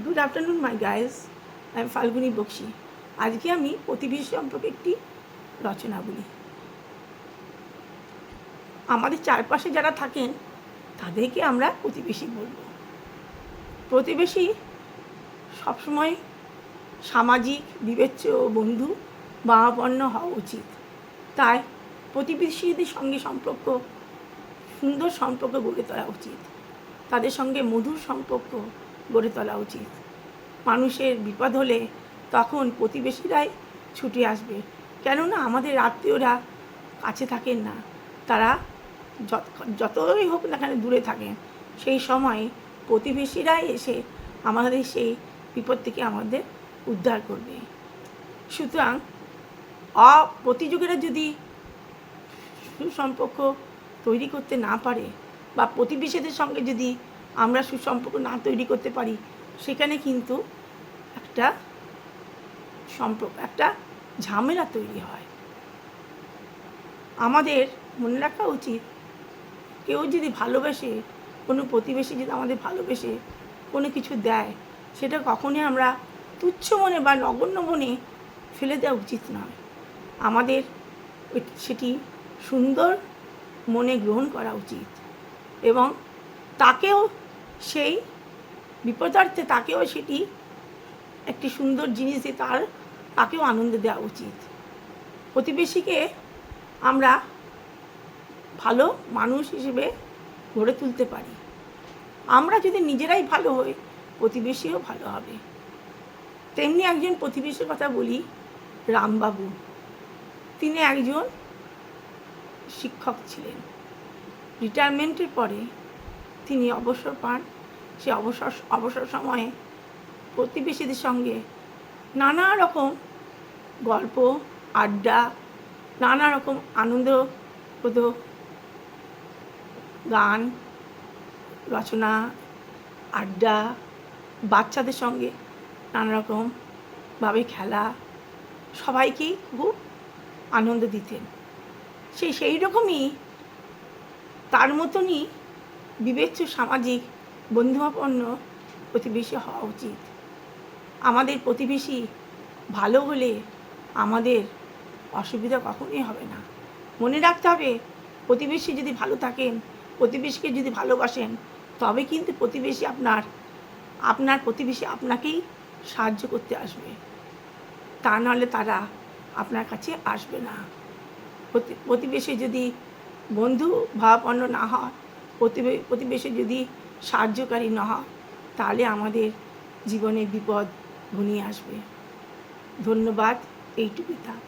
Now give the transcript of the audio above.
Good afternoon my guys, I am Falguni Baksi. আজকে আমি প্রতিবেশী সম্পর্কে একটি রচনা বলি। আমাদের চারপাশে যারা থাকেন তাদেরকে আমরা প্রতিবেশী বলবো। প্রতিবেশী সবসময় সামাজিক বিবেচ্য বন্ধু ভাবাপন্ন হওয়া উচিত। তাই প্রতিবেশীদের সঙ্গে সুন্দর সম্পর্ক গড়ে তোলা উচিত। তাদের সঙ্গে মধুর সম্পর্ক গড়ে তোলা উচিত। মানুষের বিপদ হলে তখন প্রতিবেশীরাই ছুটে আসবে, কেননা আমাদের আত্মীয়রা কাছে থাকেন না, তারা যতই হোক না কেন দূরে থাকেন। সেই সময় প্রতিবেশীরাই এসে আমাদের সেই বিপদ থেকে আমাদের উদ্ধার করবে। সুতরাং প্রতিযোগীরা যদি সুসম্পর্ক তৈরি করতে না পারে বা প্রতিবেশীদের সঙ্গে যদি আমরা সুসম্পর্ক না তৈরি করতে পারি, সেখানে কিন্তু একটা ঝামেলা তৈরি হয়। আমাদের মনে রাখা উচিত, কেউ যদি ভালোবেসে, কোনো প্রতিবেশী যদি আমাদের ভালোবেসে কোনো কিছু দেয়, সেটা কখনই আমরা তুচ্ছ মনে বা নগণ্য মনে ফেলে দেওয়া উচিত নয়। আমাদের সেটি সুন্দর মনে গ্রহণ করা উচিত এবং তাকেও সেই বিপদার্থে তাকেও সেটি একটি সুন্দর জিনিস দিয়ে তাকেও আনন্দ দেওয়া উচিত। প্রতিবেশীকে আমরা ভালো মানুষ হিসেবে গড়ে তুলতে পারি। আমরা যদি নিজেরাই ভালো হই, প্রতিবেশীও ভালো হবে। তেমনি একজন প্রতিবেশীর কথা বলি, রামবাবু। তিনি একজন শিক্ষক ছিলেন। রিটায়ারমেন্টের পরে তিনি অবসর পান। সে অবসর সময়ে প্রতিবেশীদের সঙ্গে নানা রকম গল্প, আড্ডা, নানা রকম আনন্দপ্রদ গান, রচনা, আড্ডা, বাচ্চাদের সঙ্গে নানা রকমভাবে খেলা, সবাইকেই খুব আনন্দ দিতেন। সেই রকমই তার মতনই বিবেচ্য সামাজিক বন্ধুভাবাপন্ন প্রতিবেশী হওয়া উচিত। আমাদের প্রতিবেশী ভালো হলে আমাদের অসুবিধা কখনোই হবে না। মনে রাখতে হবে, প্রতিবেশী যদি ভালো থাকেন, প্রতিবেশীকে যদি ভালোবাসেন, তবে কিন্তু আপনার প্রতিবেশী আপনাকেই সাহায্য করতে আসবে। তা নাহলে তারা আপনার কাছে আসবে না। প্রতিবেশী যদি বন্ধু ভাবাপন্ন না হয়, প্রতিবেশী যদি সাহায্যকারী না হয়, তাহলে আমাদের জীবনে বিপদ ঘনিয়ে আসবে। ধন্যবাদ। এইটুকুই থাক।